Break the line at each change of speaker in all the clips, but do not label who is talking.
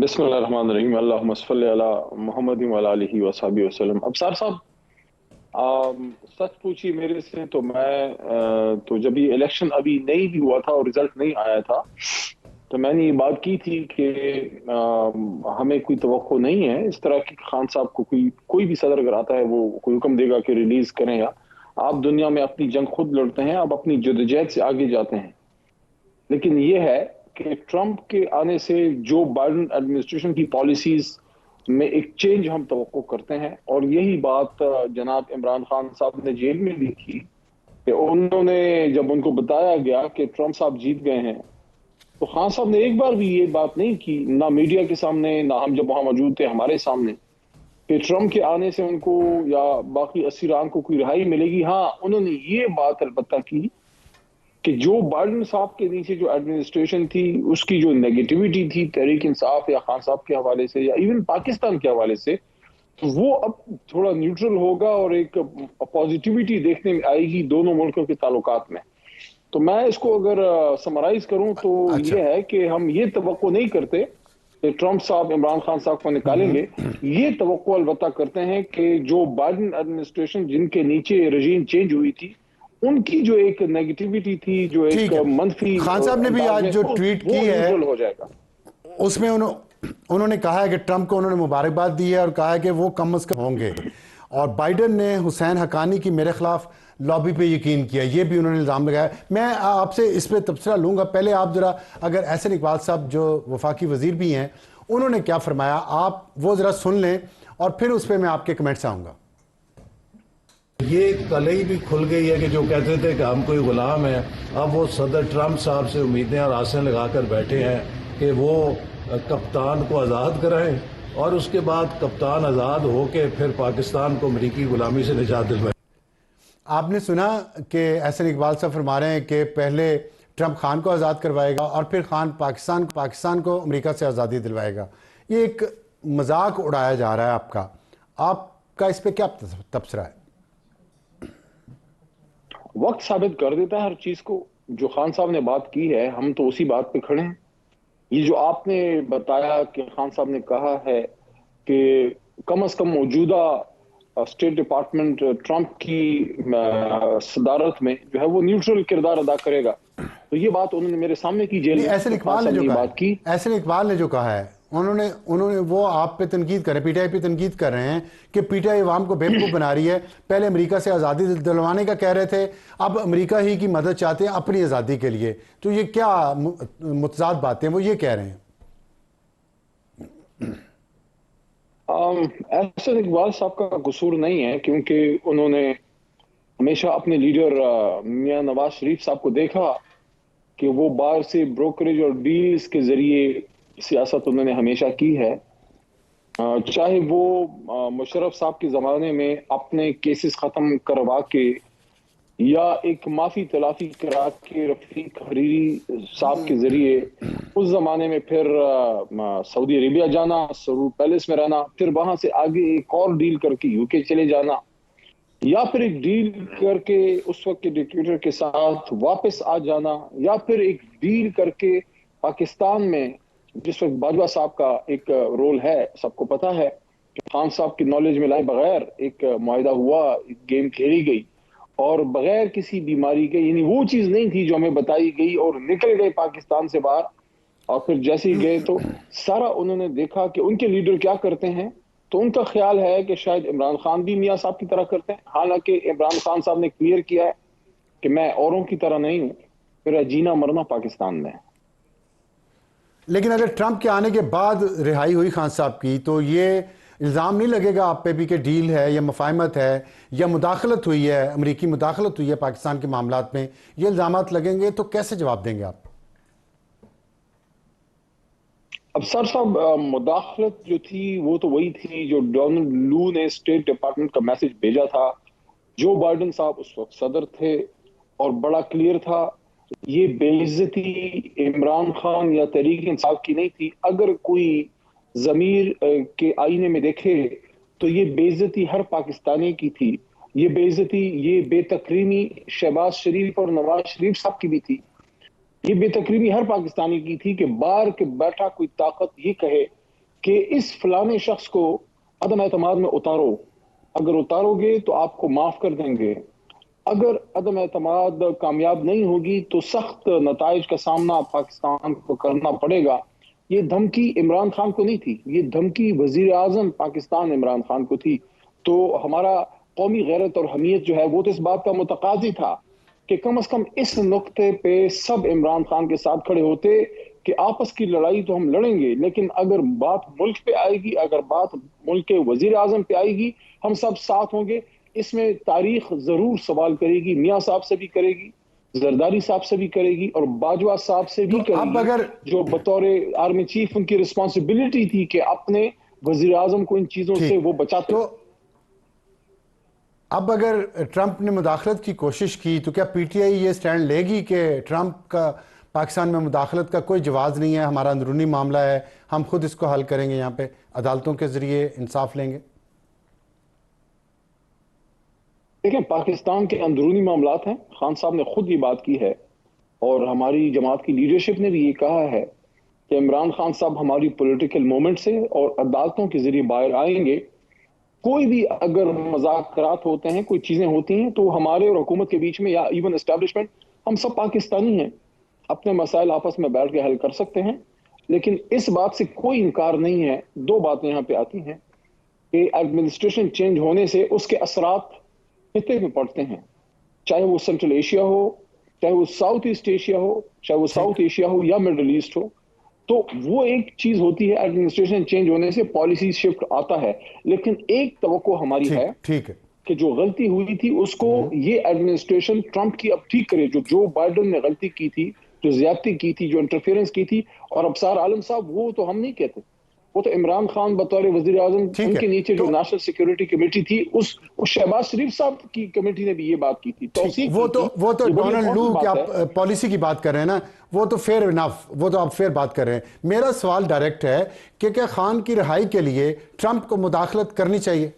بسم اللہ الرحمن الرحیم، اللہم صلی علی محمد وعلی آلہ وصحبہ وسلم۔ ابصار صاحب، سچ پوچھی میرے سے تو میں تو جب یہ الیکشن ابھی نہیں بھی ہوا تھا اور رزلٹ نہیں آیا تھا تو میں نے یہ بات کی تھی کہ ہمیں کوئی توقع نہیں ہے اس طرح کہ خان صاحب کو کوئی بھی صدر اگر آتا ہے وہ کوئی حکم دے گا کہ ریلیز کریں گا۔ آپ دنیا میں اپنی جنگ خود لڑتے ہیں، آپ اپنی جدوجہد سے آگے جاتے ہیں، لیکن یہ ہے کہ ٹرمپ کے آنے سے جو بائیڈن ایڈمنسٹریشن کی پالیسیز میں ایک چینج ہم توقع کرتے ہیں، اور یہی بات جناب عمران خان صاحب نے جیل میں بھی کی کہ انہوں نے جب ان کو بتایا گیا کہ ٹرمپ صاحب جیت گئے ہیں تو خان صاحب نے ایک بار بھی یہ بات نہیں کی، نہ میڈیا کے سامنے نہ ہم جب وہاں موجود تھے ہمارے سامنے، کہ ٹرمپ کے آنے سے ان کو یا باقی اسیران کو کوئی رہائی ملے گی۔ ہاں، انہوں نے یہ بات البتہ کی کہ جو بائیڈن صاحب کے نیچے جو ایڈمنسٹریشن تھی اس کی جو نیگیٹیوٹی تھی تحریک انصاف یا خان صاحب کے حوالے سے یا ایون پاکستان کے حوالے سے، تو وہ اب تھوڑا نیوٹرل ہوگا اور ایک پازیٹیوٹی دیکھنے میں آئے گی دونوں ملکوں کے تعلقات میں۔ تو میں اس کو اگر سمرائز کروں تو
اچھا،
یہ ہے کہ ہم یہ توقع نہیں کرتے کہ ٹرمپ صاحب عمران خان صاحب کو نکالیں گے، یہ توقع البتہ کرتے ہیں کہ جو بائیڈن ایڈمنسٹریشن جن کے نیچے رجیم چینج ہوئی تھی ان کی جو ایک نیگیٹیوٹی تھی، جو ایک
ٹھیک ہے۔
منفی
خان صاحب نے بھی
انداز
آج
میں،
جو ٹویٹ
وہ
کی ہے
نیوٹرل ہو جائے گا۔
اس میں انہوں نے کہا ہے کہ ٹرمپ کو انہوں نے مبارکباد دی ہے اور کہا ہے کہ وہ کم از کم ہوں گے، اور بائیڈن نے حسین حقانی کی میرے خلاف لابی پہ یقین کیا، یہ بھی انہوں نے الزام لگایا۔ میں آپ سے اس پہ تبصرہ لوں گا، پہلے آپ ذرا اگر احسن اقبال صاحب جو وفاقی وزیر بھی ہیں انہوں نے کیا فرمایا آپ وہ ذرا سن لیں اور پھر اس پہ میں آپ کے کمنٹس آؤں گا۔
یہ کل ہی بھی کھل گئی ہے کہ جو کہتے تھے کہ ہم کوئی غلام ہیں، اب وہ صدر ٹرمپ صاحب سے امیدیں اور آسیں لگا کر بیٹھے ہیں کہ وہ کپتان کو آزاد کرائیں اور اس کے بعد کپتان آزاد ہو کے پھر پاکستان کو امریکی غلامی سے نجات دلوائیں۔
آپ نے سنا کہ احسن اقبال صاحب فرما رہے ہیں کہ پہلے ٹرمپ خان کو آزاد کروائے گا اور پھر خان پاکستان کو امریکہ سے آزادی دلوائے گا۔ یہ ایک مذاق اڑایا جا رہا ہے آپ کا اس پہ کیا تبصرہ ہے؟
وقت ثابت کر دیتا ہے ہر چیز کو۔ جو خان صاحب نے بات کی ہے ہم تو اسی بات پہ کھڑے ہیں۔ یہ جو آپ نے بتایا کہ خان صاحب نے کہا ہے کہ کم از کم موجودہ اسٹیٹ ڈپارٹمنٹ ٹرمپ کی صدارت میں جو ہے وہ نیوٹرل کردار ادا کرے گا، تو یہ بات انہوں نے میرے سامنے کی جیل
نہیں،
میں
احسن
خان
اقبال نے
صاحب
جو
یہ
کہا
بات کی۔
ہے، احسن اقبال نے جو کہا ہے انہوں نے وہ آپ پہ تنقید کر رہے ہیں، پی ٹی آئی پہ تنقید کر رہے ہیں کہ پی ٹی آئی عوام کو بیوقوف بنا رہی ہے، پہلے امریکہ سے آزادی دلوانے کا کہہ رہے تھے، اب امریکہ ہی کی مدد چاہتے ہیں اپنی آزادی کے لیے۔ تو یہ کیا متضاد باتیں وہ یہ کہہ رہے ہیں؟
احسن اقبال صاحب کا قصور نہیں ہے، کیونکہ انہوں نے ہمیشہ اپنے لیڈر میاں نواز شریف صاحب کو دیکھا کہ وہ باہر سے بروکریج اور ڈیلز کے ذریعے سیاست انہوں نے ہمیشہ کی ہے۔ چاہے وہ مشرف صاحب کے زمانے میں اپنے کیسز ختم کروا کے یا ایک معافی تلافی کرا کے رفیق حریری صاحب کے ذریعے اس زمانے میں پھر سعودی عربیہ جانا، سرور پیلس میں رہنا، پھر وہاں سے آگے ایک اور ڈیل کر کے یو کے چلے جانا، یا پھر ایک ڈیل کر کے اس وقت کے ڈکٹیٹر کے ساتھ واپس آ جانا، یا پھر ایک ڈیل کر کے پاکستان میں جس وقت باجوہ صاحب کا ایک رول ہے، سب کو پتا ہے کہ خان صاحب کی نالج میں لائے بغیر ایک معاہدہ ہوا، ایک گیم کھیلی گئی اور بغیر کسی بیماری کے، یعنی وہ چیز نہیں تھی جو ہمیں بتائی گئی، اور نکل گئے پاکستان سے باہر، اور پھر جیسے ہی گئے تو سارا انہوں نے دیکھا کہ ان کے لیڈر کیا کرتے ہیں، تو ان کا خیال ہے کہ شاید عمران خان بھی میاں صاحب کی طرح کرتے ہیں، حالانکہ عمران خان صاحب نے کلیئر کیا ہے کہ میں اوروں کی طرح نہیں ہوں، میرا جینا مرنا پاکستان میں ہے۔
لیکن اگر ٹرمپ کے آنے کے بعد رہائی ہوئی خان صاحب کی تو یہ الزام نہیں لگے گا آپ پہ بھی کہ ڈیل ہے یا مفاہمت ہے یا مداخلت ہوئی ہے، امریکی مداخلت ہوئی ہے پاکستان کے معاملات میں؟ یہ الزامات لگیں گے تو کیسے جواب دیں گے آپ؟
اب سر صاحب، مداخلت جو تھی وہ تو وہی تھی جو ڈونلڈ لو نے اسٹیٹ ڈپارٹمنٹ کا میسج بھیجا تھا۔ جو بائیڈن صاحب اس وقت صدر تھے اور بڑا کلیئر تھا، یہ بے عزتی عمران خان یا تحریک انصاف کی نہیں تھی۔ اگر کوئی ضمیر کے آئینے میں دیکھے تو یہ بے عزتی ہر پاکستانی کی تھی، یہ بے عزتی، یہ بے تکریمی شہباز شریف اور نواز شریف صاحب کی بھی تھی، یہ بے تکریمی ہر پاکستانی کی تھی کہ باہر کے بیٹھا کوئی طاقت یہ کہے کہ اس فلانے شخص کو عدم اعتماد میں اتارو، اگر اتارو گے تو آپ کو معاف کر دیں گے، اگر عدم اعتماد کامیاب نہیں ہوگی تو سخت نتائج کا سامنا پاکستان کو کرنا پڑے گا. یہ دھمکی عمران خان کو نہیں تھی، یہ دھمکی وزیر اعظم پاکستان عمران خان کو تھی. تو ہمارا قومی غیرت اور حمیت جو ہے وہ تو اس بات کا متقاضی تھا کہ کم از کم اس نقطے پہ سب عمران خان کے ساتھ کھڑے ہوتے کہ آپس کی لڑائی تو ہم لڑیں گے، لیکن اگر بات ملک پہ آئے گی، اگر بات ملک کے وزیر اعظم پہ آئے گی، ہم سب ساتھ ہوں گے. اس میں تاریخ ضرور سوال کرے گی، میاں صاحب سے بھی کرے گی، زرداری صاحب سے بھی کرے گی، اور باجوہ صاحب سے بھی کرے
اب
گی،
اگر
جو بطور آرمی چیف ان کی رسپانسبلٹی تھی کہ اپنے وزیر اعظم کو ان چیزوں سے وہ بچاتے.
تو اب اگر ٹرمپ نے مداخلت کی کوشش کی تو کیا پی ٹی آئی یہ سٹینڈ لے گی کہ ٹرمپ کا پاکستان میں مداخلت کا کوئی جواز نہیں ہے، ہمارا اندرونی معاملہ ہے، ہم خود اس کو حل کریں گے، یہاں پہ عدالتوں کے ذریعے انصاف لیں گے؟
دیکھیں، پاکستان کے اندرونی معاملات ہیں، خان صاحب نے خود یہ بات کی ہے، اور ہماری جماعت کی لیڈرشپ نے بھی یہ کہا ہے کہ عمران خان صاحب ہماری پولیٹیکل مومنٹ سے اور عدالتوں کے ذریعے باہر آئیں گے. کوئی بھی اگر مذاکرات ہوتے ہیں، کوئی چیزیں ہوتی ہیں، تو ہمارے اور حکومت کے بیچ میں یا ایون اسٹیبلشمنٹ، ہم سب پاکستانی ہیں، اپنے مسائل آپس میں بیٹھ کے حل کر سکتے ہیں. لیکن اس بات سے کوئی انکار نہیں ہے، دو باتیں یہاں پہ آتی ہیں کہ ایڈمنسٹریشن چینج ہونے سے اس کے اثرات خطے میں پڑتے ہیں، چاہے وہ سینٹرل ایشیا ہو، چاہے وہ ساؤتھ ایسٹ ایشیا ہو، چاہے وہ ساؤتھ ایشیا ہو یا مڈل ایسٹ ہو. تو وہ ایک چیز ہوتی ہے، ایڈمنسٹریشن چینج ہونے سے پالیسی شفٹ آتا ہے. لیکن ایک توقع ہماری ہے
ٹھیک ہے
کہ جو غلطی ہوئی تھی اس کو یہ ایڈمنسٹریشن ٹرمپ کی اب ٹھیک کرے. جو بائیڈن نے غلطی کی تھی، جو زیادتی کی تھی، جو انٹرفیئرنس کی تھی، اور ابصار عالم صاحب وہ تو ہم نہیں کہتے، وہ تو عمران خان بطور وزیر اعظم، ان کے نیچے جو نیشنل سیکیورٹی کمیٹی تھی، اس شہباز شریف صاحب کی کمیٹی نے بھی یہ بات کی تھی، توثیق کی تھی.
وہ تو
یہ بڑی
ڈونلڈ لو
امپورٹنٹ
کی
بات
آپ
ہے.
پالیسی کی بات کر رہے ہیں نا، وہ تو فیئر انف، وہ تو آپ فیئر بات کر رہے ہیں. میرا سوال ڈائریکٹ ہے کہ کیا خان کی رہائی کے لیے ٹرمپ کو مداخلت کرنی چاہیے؟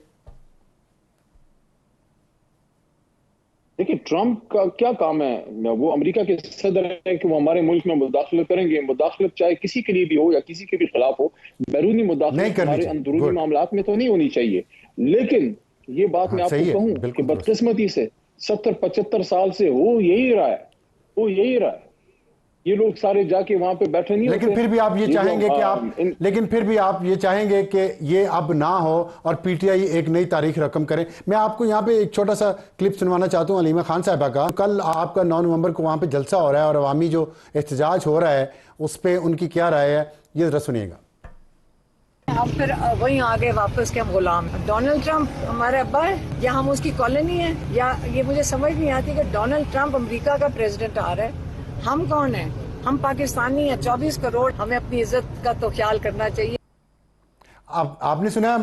دیکھیں، ٹرمپ کا کیا کام ہے؟ وہ امریکہ کے صدر ہیں کہ وہ ہمارے ملک میں مداخلت کریں گے. مداخلت چاہے کسی کے لیے بھی ہو یا کسی کے بھی خلاف ہو، بیرونی مداخلت ہمارے اندرونی معاملات میں تو نہیں ہونی چاہیے. لیکن یہ بات میں آپ کو کہوں کہ بدقسمتی سے 70-75 سال سے وہ یہی رہا ہے، وہ یہی رہا ہے. یہ لوگ سارے جا کے وہاں پہ بیٹھے نہیں ہوتے.
لیکن پھر بھی آپ یہ چاہیں گے کہ لیکن پھر بھی آپ یہ چاہیں گے کہ یہ اب نہ ہو اور پی ٹی آئی ایک نئی تاریخ رقم کرے. میں آپ کو یہاں پہ ایک چھوٹا سا کلپ سنوانا چاہتا ہوں علیمہ خان صاحبہ کا. کل آپ کا 9 نومبر کو وہاں پہ جلسہ ہو رہا ہے اور عوامی جو احتجاج ہو رہا ہے اس پہ ان کی کیا رائے ہے، یہ ذرا سنیے گا.
اب پھر وہیں آگے واپس کے ہم غلام ہیں. ڈونلڈ ٹرمپ ہمارے ابا ہے یا ہم اس کی کالونی ہیں؟ یا یہ مجھے سمجھ نہیں آتی کہ ڈونلڈ ٹرمپ امریکہ کا پریزیڈنٹ آ رہا ہے، ہم کون ہیں؟ ہم پاکستانی ہیں، 24 کروڑ. ہمیں اپنی عزت کا تو خیال کرنا چاہیے.
آپ نے سنا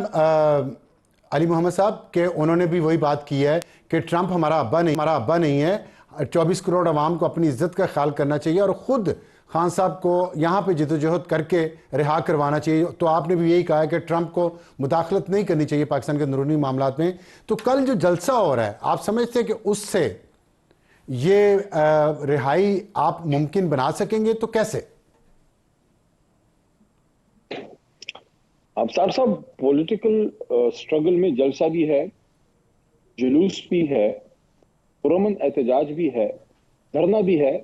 علی محمد صاحب کہ انہوں نے بھی وہی بات کی ہے کہ ٹرمپ ہمارا ابا نہیں ہے، 24 کروڑ عوام کو اپنی عزت کا خیال کرنا چاہیے اور خود خان صاحب کو یہاں پہ جدوجہد کر کے رہا کروانا چاہیے. تو آپ نے بھی یہی کہا ہے کہ ٹرمپ کو مداخلت نہیں کرنی چاہیے پاکستان کے اندرونی معاملات میں. تو کل جو جلسہ ہو رہا ہے، آپ سمجھتے ہیں کہ اس سے یہ رہائی آپ ممکن بنا سکیں گے؟ تو کیسے؟
ابصار صاحب، پولیٹیکل سٹرگل میں جلسہ بھی ہے، جلوس بھی ہے، پرامن احتجاج بھی ہے، دھرنا بھی ہے،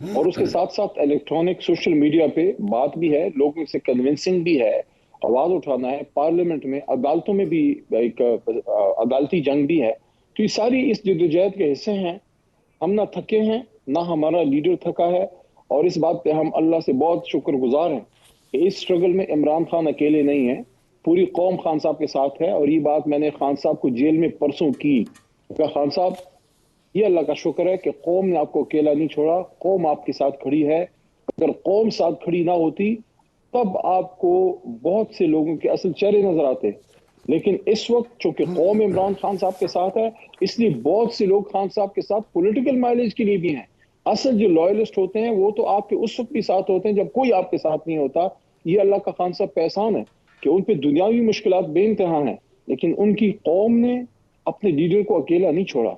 اور اس کے ساتھ ساتھ الیکٹرانک سوشل میڈیا پہ بات بھی ہے، لوگوں سے کنونسنگ بھی ہے، آواز اٹھانا ہے، پارلیمنٹ میں، عدالتوں میں بھی ایک عدالتی جنگ بھی ہے. تو یہ ساری اس جدوجہد کے حصے ہیں. ہم نہ تھکے ہیں، نہ ہمارا لیڈر تھکا ہے، اور اس بات پہ ہم اللہ سے بہت شکر گزار ہیں کہ اس سٹرگل میں عمران خان اکیلے نہیں ہیں، پوری قوم خان صاحب کے ساتھ ہے. اور یہ بات میں نے خان صاحب کو جیل میں پرسوں کی کہ خان صاحب، یہ اللہ کا شکر ہے کہ قوم نے آپ کو اکیلا نہیں چھوڑا، قوم آپ کے ساتھ کھڑی ہے. اگر قوم ساتھ کھڑی نہ ہوتی تب آپ کو بہت سے لوگوں کے اصل چہرے نظر آتے. لیکن اس وقت چونکہ قوم عمران خان صاحب کے ساتھ ہے، اس لیے بہت سے لوگ خان صاحب کے ساتھ پولیٹیکل مائلیج کے لیے بھی ہیں. اصل جو لائلسٹ ہوتے ہیں وہ تو آپ کے اس وقت بھی ساتھ ہوتے ہیں جب کوئی آپ کے ساتھ نہیں ہوتا. یہ اللہ کا خان صاحب پہ احسان ہے کہ ان پہ دنیاوی مشکلات بے انتہا ہیں، لیکن ان کی قوم نے اپنے لیڈر کو اکیلا نہیں چھوڑا.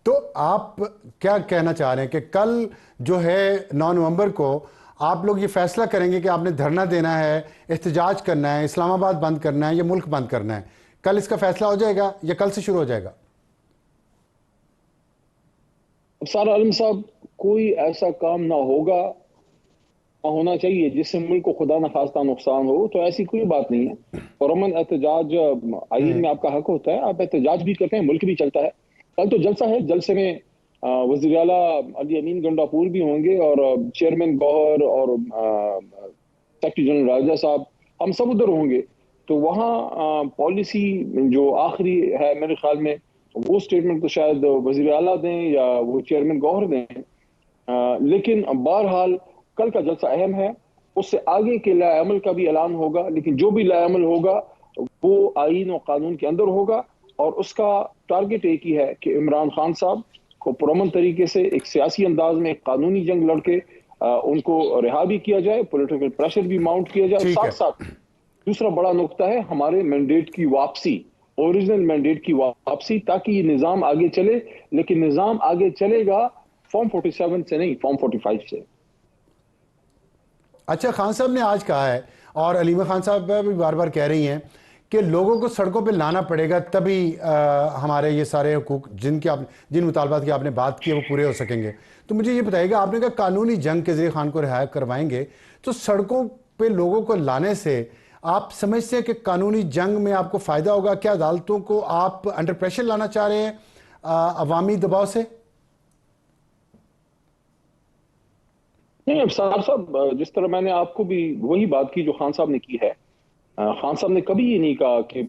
تو آپ کیا کہنا چاہ رہے ہیں کہ کل جو ہے 9 نومبر کو آپ لوگ یہ فیصلہ کریں گے کہ آپ نے دھرنا دینا ہے, احتجاج کرنا ہے, اسلام آباد بند کرنا ہے یا ملک بند کرنا ہے, کل اس کا فیصلہ ہو جائے گا یا کل سے شروع ہو جائے گا؟
ابصار عالم صاحب, کوئی ایسا کام نہ ہوگا, نہ ہونا چاہیے جس سے ملک کو خدا نخواستہ نقصان ہو, تو ایسی کوئی بات نہیں ہے. پرامن احتجاج آئین میں آپ کا حق ہوتا ہے, آپ احتجاج بھی کرتے ہیں, ملک بھی چلتا ہے. کل تو جلسہ ہے, جلسے میں وزیر اعلیٰ علی امین گنڈاپور بھی ہوں گے اور چیئرمین گوہر اور سیکرٹری جنرل راجہ صاحب, ہم سب ادھر ہوں گے. تو وہاں پالیسی جو آخری ہے میرے خیال میں وہ سٹیٹمنٹ تو شاید وزیر اعلیٰ دیں یا وہ چیئرمین گوہر دیں, لیکن بہرحال کل کا جلسہ اہم ہے. اس سے آگے کے لائحہ عمل کا بھی اعلان ہوگا, لیکن جو بھی لائحہ عمل ہوگا وہ آئین و قانون کے اندر ہوگا, اور اس کا ٹارگٹ ایک ہی ہے کہ عمران خان صاحب کو پرامن طریقے سے ایک سیاسی انداز میں ایک قانونی جنگ لڑ کے ان کو رہا بھی کیا جائے, پولیٹیکل پریشر بھی ماؤنٹ کیا جائے. ساتھ ساتھ دوسرا بڑا نقطہ ہے ہمارے مینڈیٹ کی واپسی, اوریجنل مینڈیٹ کی واپسی, تاکہ یہ نظام آگے چلے. لیکن نظام آگے چلے گا فارم 47 سے نہیں, فارم 45 سے.
اچھا, خان صاحب نے آج کہا ہے اور علیمہ خان صاحب بھی بار بار کہہ رہی ہیں کہ لوگوں کو سڑکوں پہ لانا پڑے گا تبھی ہمارے یہ سارے حقوق جن مطالبات کی آپ نے بات کی ہے وہ پورے ہو سکیں گے. تو مجھے یہ بتائیے گا, آپ نے کہا قانونی جنگ کے ذریعے خان کو رہا کروائیں گے, تو سڑکوں پہ لوگوں کو لانے سے آپ سمجھتے ہیں کہ قانونی جنگ میں آپ کو فائدہ ہوگا؟ کیا عدالتوں کو آپ انڈر پریشر لانا چاہ رہے ہیں عوامی دباؤ سے؟
نہیں ابصار صاحب, جس طرح میں نے آپ کو بھی وہی بات کی جو خان صاحب نے کی ہے. خان صاحب نے کبھی یہ نہیں کہا کہ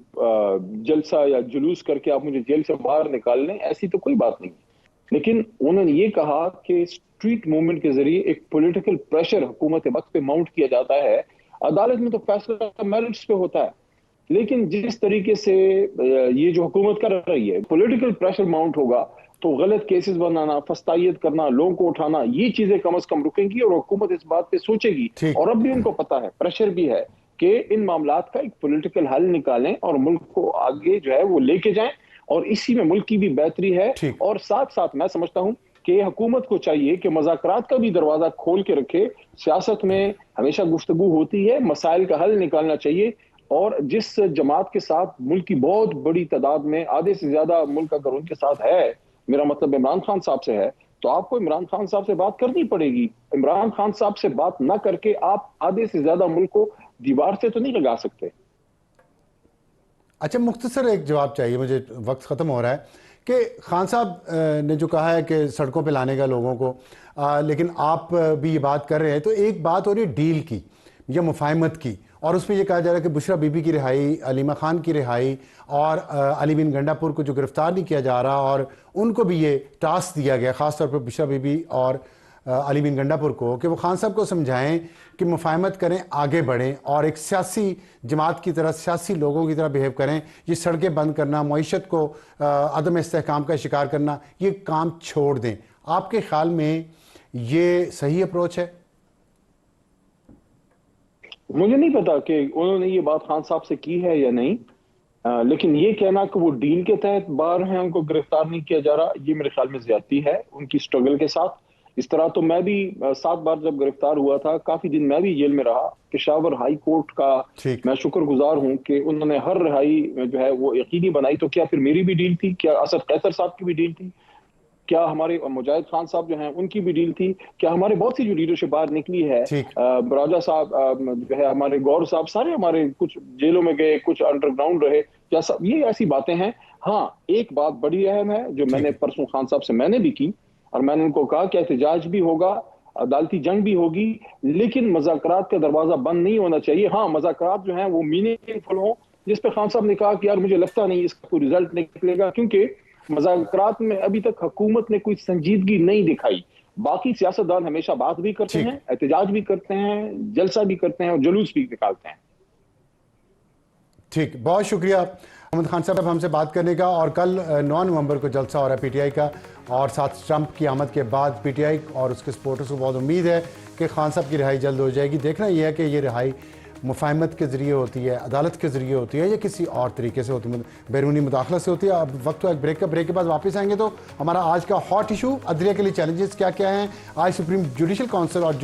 جلسہ یا جلوس کر کے آپ مجھے جیل سے باہر نکال لیں, ایسی تو کوئی بات نہیں. لیکن انہوں نے یہ کہا کہ اسٹریٹ موومنٹ کے ذریعے ایک پولیٹیکل پریشر حکومت وقت پہ ماؤنٹ کیا جاتا ہے. عدالت میں تو فیصلہ میرٹس پہ ہوتا ہے, لیکن جس طریقے سے یہ جو حکومت کر رہی ہے پولیٹیکل پریشر ماؤنٹ ہوگا تو غلط کیسز بنانا, فسطائیت کرنا, لوگوں کو اٹھانا, یہ چیزیں کم از کم رکیں گی اور حکومت اس بات پہ سوچے گی. اور اب بھی ان کو پتا ہے, پریشر بھی ہے کہ ان معاملات کا ایک پولیٹیکل حل نکالیں اور ملک کو آگے جو ہے وہ لے کے جائیں, اور اسی میں ملک کی بھی بہتری ہے. اور ساتھ ساتھ میں سمجھتا ہوں کہ حکومت کو چاہیے کہ مذاکرات کا بھی دروازہ کھول کے رکھے. سیاست میں ہمیشہ گفتگو ہوتی ہے, مسائل کا حل نکالنا چاہیے. اور جس جماعت کے ساتھ ملک کی بہت بڑی تعداد میں آدھے سے زیادہ ملک اگر ان کے ساتھ ہے, میرا مطلب عمران خان صاحب سے ہے, تو آپ کو عمران خان صاحب سے بات کرنی پڑے گی. عمران خان صاحب سے بات نہ کر کے آپ آدھے سے زیادہ ملک کو دیوار سے تو نہیں لگا سکتے.
اچھا, مختصر ایک جواب چاہیے مجھے, وقت ختم ہو رہا ہے, کہ خان صاحب نے جو کہا ہے کہ سڑکوں پہ لانے کا لوگوں کو, لیکن آپ بھی یہ بات کر رہے ہیں, تو ایک بات ہو رہی ہے ڈیل کی یا مفاہمت کی, اور اس میں یہ کہا جا رہا ہے کہ بشرا بی بی کی رہائی, علیمہ خان کی رہائی, اور علی بن گنڈاپور کو جو گرفتار نہیں کیا جا رہا, اور ان کو بھی یہ ٹاسک دیا گیا, خاص طور پر بشرا بی بی اور علی بن گنڈاپور کو, کہ وہ خان صاحب کو سمجھائیں کہ مفاہمت کریں, آگے بڑھیں, اور ایک سیاسی جماعت کی طرح, سیاسی لوگوں کی طرح بیہیو کریں. یہ سڑکیں بند کرنا, معیشت کو عدم استحکام کا شکار کرنا, یہ کام چھوڑ دیں. آپ کے خیال میں یہ صحیح اپروچ ہے؟
مجھے نہیں پتا کہ انہوں نے یہ بات خان صاحب سے کی ہے یا نہیں, لیکن یہ کہنا کہ وہ ڈیل کے تحت باہر ہیں, ان کو گرفتار نہیں کیا جا رہا, یہ میرے خیال میں زیادتی ہے ان کی سٹرگل کے ساتھ. اس طرح تو میں بھی 7 بار جب گرفتار ہوا تھا, کافی دن میں بھی جیل میں رہا. پشاور ہائی کورٹ کا میں شکر گزار ہوں کہ انہوں نے ہر رہائی جو ہے وہ یقینی بنائی. تو کیا پھر میری بھی ڈیل تھی؟ کیا اسد قیصر صاحب کی بھی ڈیل تھی؟ کیا ہمارے مجاہد خان صاحب جو ہیں ان کی بھی ڈیل تھی؟ کیا ہمارے بہت سی جو لیڈرشپ باہر نکلی ہے, راجہ صاحب جو ہے, ہمارے گور صاحب, سارے ہمارے کچھ جیلوں میں گئے, کچھ انڈر گراؤنڈ رہے, یہ ایسی باتیں ہیں. ہاں, ایک بات بڑی اہم ہے جو میں نے پرسوں خان صاحب سے میں نے بھی کی, اور میں نے ان کو کہا کہ احتجاج بھی ہوگا, عدالتی جنگ بھی ہوگی, لیکن مذاکرات کا دروازہ بند نہیں ہونا چاہیے. ہاں, مذاکرات جو ہیں وہ میننگ فل ہوں, جس پہ خان صاحب نے کہا کہ یار مجھے لگتا نہیں اس کا کوئی ریزلٹ نکلے گا, کیونکہ مذاکرات میں ابھی تک حکومت نے کوئی سنجیدگی نہیں دکھائی. باقی سیاستدان ہمیشہ بات بھی کرتے ہیں, احتجاج بھی کرتے ہیں, جلسہ بھی کرتے ہیں, اور جلوس بھی نکالتے ہیں.
ٹھیک, بہت شکریہ محمد خان صاحب ہم سے بات کرنے کا. اور کل 9 نومبر کو جلسہ ہو رہا ہے پی ٹی آئی کا, اور ساتھ ٹرمپ کی آمد کے بعد پی ٹی آئی اور اس کے سپورٹرز کو بہت امید ہے کہ خان صاحب کی رہائی جلد ہو جائے گی. دیکھنا یہ ہے کہ یہ رہائی مفاہمت کے ذریعے ہوتی ہے, عدالت کے ذریعے ہوتی ہے, یا کسی اور طریقے سے ہوتی ہے, بیرونی مداخلت سے ہوتی ہے. اب وقت ایک بریک کے بعد واپس آئیں گے تو ہمارا آج کا ہاٹ ایشو عدلیہ کے لیے چیلنجز کیا کیا ہیں. آج سپریم جوڈیشل کونسل اور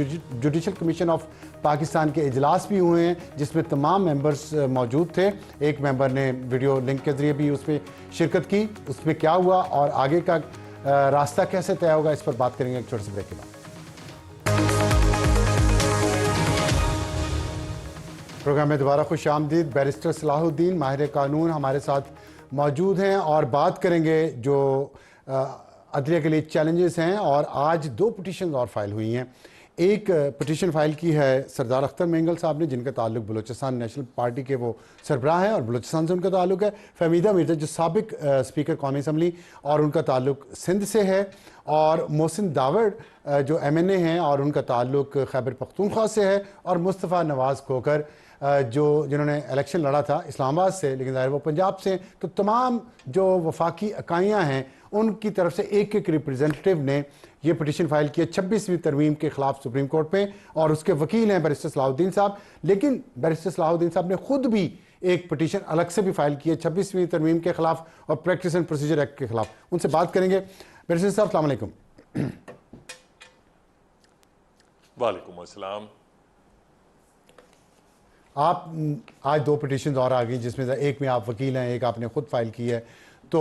جوڈیشل کمیشن آف پاکستان کے اجلاس بھی ہوئے ہیں جس میں تمام ممبرز موجود تھے. ایک ممبر نے ویڈیو لنک کے ذریعے بھی اس میں شرکت کی. اس میں کیا ہوا اور آگے کا راستہ کیسے طے ہوگا, اس پر بات کریں گے ایک چھوٹے سے بریک کے بعد. پروگرام میں دوبارہ خوش آمدید. بیرسٹر صلاح الدین ماہر قانون ہمارے ساتھ موجود ہیں اور بات کریں گے جو عدلیہ کے لیے چیلنجز ہیں. اور آج 2 پٹیشنز اور فائل ہوئی ہیں. ایک پٹیشن فائل کی ہے سردار اختر مینگل صاحب نے, جن کا تعلق بلوچستان نیشنل پارٹی کے وہ سربراہ ہیں اور بلوچستان سے ان کا تعلق ہے. فہمیدہ مرزا جو سابق اسپیکر قومی اسمبلی اور ان کا تعلق سندھ سے ہے, اور محسن داوڑ جو MNA ہیں اور ان کا تعلق خیبر پختونخوا سے ہے, اور مصطفیٰ نواز کھوکر جنہوں نے الیکشن لڑا تھا اسلام آباد سے لیکن ظاہر وہ پنجاب سے. تو تمام جو وفاقی اکائیاں ہیں ان کی طرف سے ایک ریپریزنٹیٹیو نے یہ پٹیشن فائل کیا 26ویں ترمیم کے خلاف سپریم کورٹ میں, اور اس کے وکیل ہیں بیرسٹر صلاح الدین صاحب. لیکن بیرسٹر صلاح الدین صاحب نے خود بھی ایک پٹیشن الگ سے بھی فائل کی ہے 26ویں ترمیم کے خلاف اور پریکٹس اینڈ پروسیجر ایکٹ کے خلاف. ان سے بات کریں گے. بیرسٹر صاحب السلام علیکم.
وعلیکم السلام.
آپ آج 2 پٹیشنز اور آ گئی جس میں ایک میں آپ وکیل ہیں, ایک آپ نے خود فائل کی ہے, تو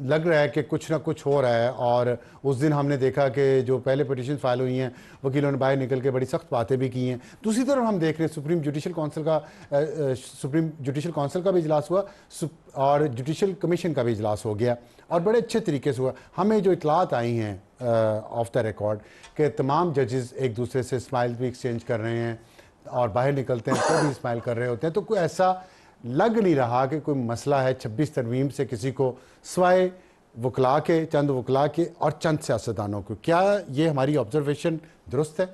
لگ رہا ہے کہ کچھ نہ کچھ ہو رہا ہے. اور اس دن ہم نے دیکھا کہ جو پہلے پٹیشن فائل ہوئی ہیں وکیلوں نے باہر نکل کے بڑی سخت باتیں بھی کی ہیں. دوسری طرف ہم دیکھ رہے ہیں سپریم جوڈیشل کونسل کا بھی اجلاس ہوا اور جوڈیشل کمیشن کا بھی اجلاس ہو گیا اور بڑے اچھے طریقے سے ہوا. ہمیں جو اطلاعات آئی ہیں آف دا ریکارڈ کہ تمام ججز ایک دوسرے سے اسمائل بھی ایکسچینج کر رہے ہیں اور باہر نکلتے ہیں تو بھی اسمائل کر رہے ہوتے ہیں. تو کوئی ایسا لگ نہیں رہا کہ کوئی مسئلہ ہے 26 ترمیم سے کسی کو, سوائے وکلا کے, چند وکلا کے اور چند سیاستدانوں کو. کیا یہ ہماری آبزرویشن درست ہے؟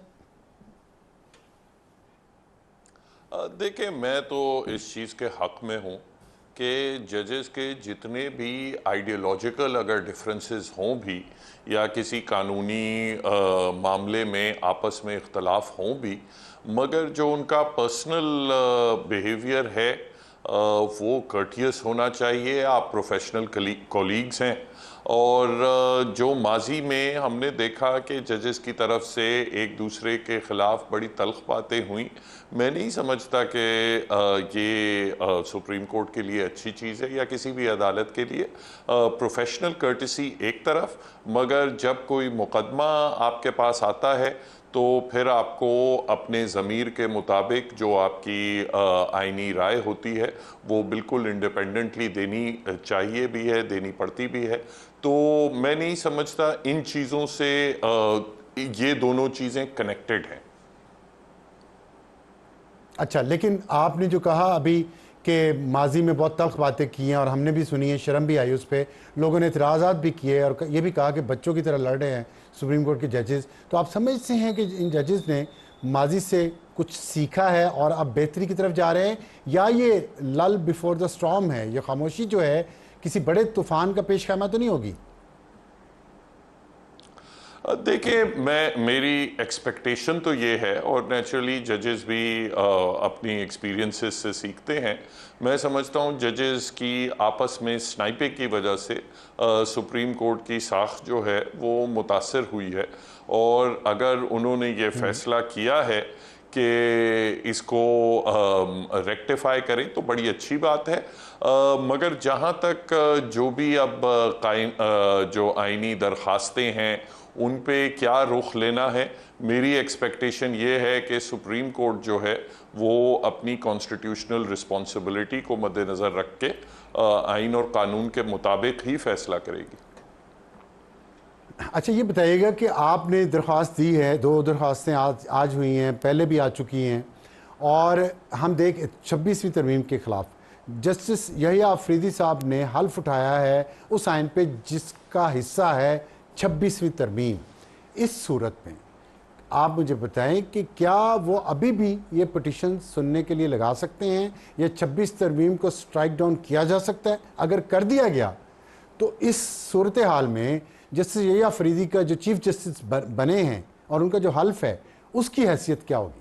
دیکھیں, میں تو اس چیز کے حق میں ہوں کہ ججز کے جتنے بھی آئیڈیالوجیکل اگر ڈفرینسز ہوں بھی یا کسی قانونی معاملے میں آپس میں اختلاف ہوں بھی, مگر جو ان کا پرسنل بیہیویئر ہے وہ کرٹیس ہونا چاہیے. آپ پروفیشنل کولیگز ہیں, اور جو ماضی میں ہم نے دیکھا کہ ججز کی طرف سے ایک دوسرے کے خلاف بڑی تلخ باتیں ہوئیں, میں نہیں سمجھتا کہ یہ سپریم کورٹ کے لیے اچھی چیز ہے یا کسی بھی عدالت کے لیے. پروفیشنل کرٹسی ایک طرف, مگر جب کوئی مقدمہ آپ کے پاس آتا ہے تو پھر آپ کو اپنے ضمیر کے مطابق جو آپ کی آئینی رائے ہوتی ہے وہ بالکل انڈیپینڈنٹلی دینی چاہیے بھی ہے, دینی پڑتی بھی ہے. تو میں نہیں سمجھتا ان چیزوں سے یہ دونوں چیزیں کنیکٹڈ ہیں.
اچھا, لیکن آپ نے جو کہا ابھی کہ ماضی میں بہت تلخ باتیں کی ہیں اور ہم نے بھی سنی ہیں, شرم بھی آئی اس پہ, لوگوں نے اعتراضات بھی کیے اور یہ بھی کہا کہ بچوں کی طرح لڑ رہے ہیں سپریم کورٹ کے ججز. تو آپ سمجھتے ہیں کہ ان ججز نے ماضی سے کچھ سیکھا ہے اور اب بہتری کی طرف جا رہے ہیں, یا یہ لل بیفور دا اسٹارم ہے, یہ خاموشی جو ہے کسی بڑے طوفان کا پیش خیمہ تو نہیں ہوگی؟
دیکھیں, میری ایکسپیکٹیشن تو یہ ہے, اور نیچرلی ججز بھی اپنی ایکسپیرینسز سے سیکھتے ہیں. میں سمجھتا ہوں ججز کی آپس میں سنائپنگ کی وجہ سے سپریم کورٹ کی ساخت جو ہے وہ متاثر ہوئی ہے, اور اگر انہوں نے یہ فیصلہ کیا ہے کہ اس کو ریکٹیفائی کریں تو بڑی اچھی بات ہے. مگر جہاں تک جو بھی اب جو آئینی درخواستیں ہیں ان پہ کیا رخ لینا ہے, میری ایکسپیکٹیشن یہ ہے کہ سپریم کورٹ جو ہے وہ اپنی کانسٹیٹیوشنل رسپانسبلٹی کو مد نظر رکھ کے آئین اور قانون کے مطابق ہی فیصلہ کرے گی.
اچھا, یہ بتائیے گا کہ آپ نے درخواست دی ہے, 2 درخواستیں آج ہوئی ہیں, پہلے بھی آ چکی ہیں, اور ہم 26ویں ترمیم کے خلاف جسٹس یحییٰ آفریدی صاحب نے حلف اٹھایا ہے اس آئین پہ جس کا حصہ ہے 26ویں ترمیم. اس صورت میں آپ مجھے بتائیں کہ کیا وہ ابھی بھی یہ پٹیشن سننے کے لیے لگا سکتے ہیں, یا 26 ترمیم کو سٹرائک ڈاؤن کیا جا سکتا ہے؟ اگر کر دیا گیا تو اس صورتحال میں جسٹس یحییٰ آفریدی کا جو چیف جسٹس بنے ہیں اور ان کا جو حلف ہے اس کی حیثیت کیا ہوگی؟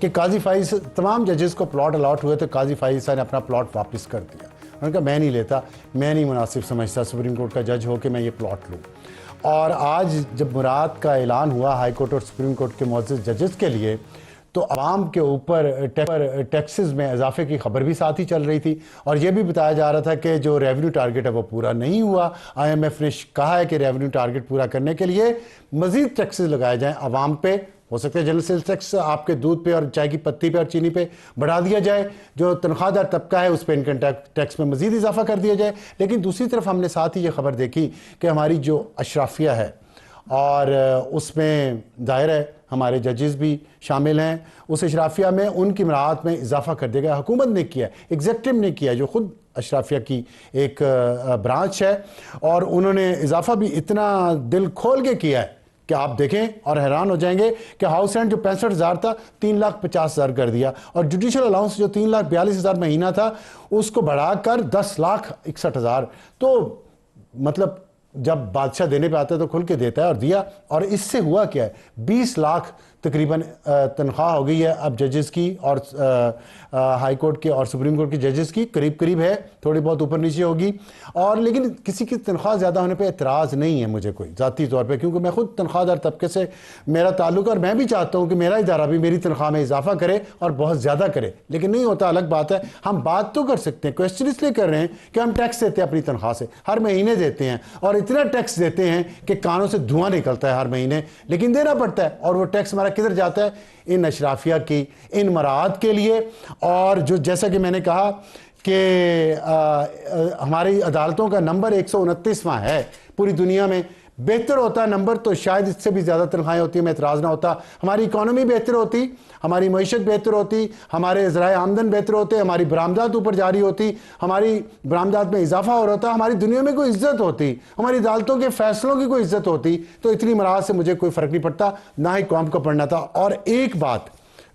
کہ قاضی فائز تمام ججز کو پلاٹ الاٹ ہوئے تو قاضی فائز صاحب نے اپنا پلاٹ واپس کر دیا. انہوں نے کہا میں نہیں لیتا, میں نہیں مناسب سمجھتا سپریم کورٹ کا جج ہو کہ میں یہ پلاٹ لوں. اور آج جب مراد کا اعلان ہوا ہائی کورٹ اور سپریم کورٹ کے معزز ججز کے لیے, تو عوام کے اوپر ٹیکسز میں اضافے کی خبر بھی ساتھ ہی چل رہی تھی, اور یہ بھی بتایا جا رہا تھا کہ جو ریونیو ٹارگٹ ہے وہ پورا نہیں ہوا. آئی ایم ایف نے کہا ہے کہ ریونیو ٹارگٹ پورا کرنے کے لیے مزید ٹیکسز لگائے جائیں عوام پہ. ہو سکتا ہے جنرل سیلز ٹیکس آپ کے دودھ پہ اور چائے کی پتی پہ اور چینی پہ بڑھا دیا جائے, جو تنخواہ دار طبقہ ہے اس پہ انکم ٹیکس میں مزید اضافہ کر دیا جائے. لیکن دوسری طرف ہم نے ساتھ ہی یہ خبر دیکھی کہ ہماری جو اشرافیہ ہے اور اس میں ظاہر ہے ہمارے ججز بھی شامل ہیں, اس اشرافیہ میں ان کی مراعات میں اضافہ کر دیا گیا. حکومت نے کیا, ایگزیکٹو نے کیا, جو خود اشرافیہ کی ایک برانچ ہے, اور انہوں نے اضافہ بھی اتنا دل کھول کے کیا ہے کہ آپ دیکھیں اور حیران ہو جائیں گے کہ ہاؤس رینٹ جو 65,000 تھا 3,50,000 کر دیا, اور جوڈیشل الاؤنس جو 3,42,000 مہینہ تھا اس کو بڑھا کر 10,61,000. تو مطلب جب بادشاہ دینے پہ آتا ہے تو کھل کے دیتا ہے, اور دیا. اور اس سے ہوا کیا ہے, 20 لاکھ تقریباً تنخواہ ہو گئی ہے اب ججز کی, اور ہائی کورٹ کے اور سپریم کورٹ کے ججز کی قریب ہے, تھوڑی بہت اوپر نیچے ہوگی. اور لیکن کسی کی تنخواہ زیادہ ہونے پہ اعتراض نہیں ہے مجھے کوئی ذاتی طور پہ, کیونکہ میں خود تنخواہ دار طبقے سے میرا تعلق ہے, اور میں بھی چاہتا ہوں کہ میرا ادارہ بھی میری تنخواہ میں اضافہ کرے اور بہت زیادہ کرے. لیکن نہیں ہوتا, الگ بات ہے. ہم بات تو کر سکتے ہیں, کویسچن اس لیے کر رہے ہیں کہ ہم ٹیکس دیتے ہیں اپنی تنخواہ سے, ہر مہینے دیتے ہیں, اور اتنا ٹیکس دیتے ہیں کہ کانوں سے دھواں نکلتا ہے ہر مہینے, لیکن دینا پڑتا ہے. اور وہ ٹیکس ہمارا کدھر جاتا ہے؟ ان اشرافیہ کی ان مراعات کے لیے. اور جو جیسا کہ میں نے کہا کہ ہماری عدالتوں کا نمبر 129واں ہے پوری دنیا میں. بہتر ہوتا نمبر تو شاید اس سے بھی زیادہ تنخواہیں ہوتی ہیں, میں اعتراض نہ ہوتا. ہماری اکانومی بہتر ہوتی, ہماری معیشت بہتر ہوتی, ہمارے ذرائع آمدن بہتر ہوتے, ہماری برآمدات اوپر جاری ہوتی, ہماری برآمدات میں اضافہ ہو رہا تھا, ہماری دنیا میں کوئی عزت ہوتی, ہماری عدالتوں کے فیصلوں کی کوئی عزت ہوتی. تو اتنی مراحل سے مجھے کوئی فرق نہیں پڑتا, نہ ہی قوم کو پڑھنا تھا. اور ایک بات,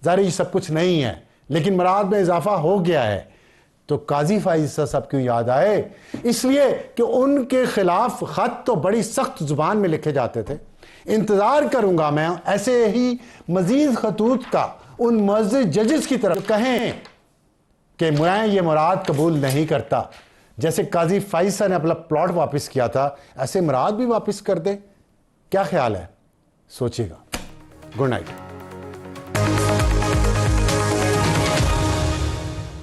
ظاہر یہ سب کچھ نہیں ہے لیکن مراحل میں اضافہ ہو گیا ہے, تو قاضی فائز صاحب کیوں یاد آئے؟ اس لیے کہ ان کے خلاف خط تو بڑی سخت زبان میں لکھے جاتے تھے. انتظار کروں گا میں ایسے ہی مزید خطوط کا ان معزز ججز کی طرف کہیں کہ میں یہ مراد قبول نہیں کرتا. جیسے قاضی فائز صاحب نے اپنا پلاٹ واپس کیا تھا, ایسے مراد بھی واپس کر دیں. کیا خیال ہے؟ سوچیے گا. Good night.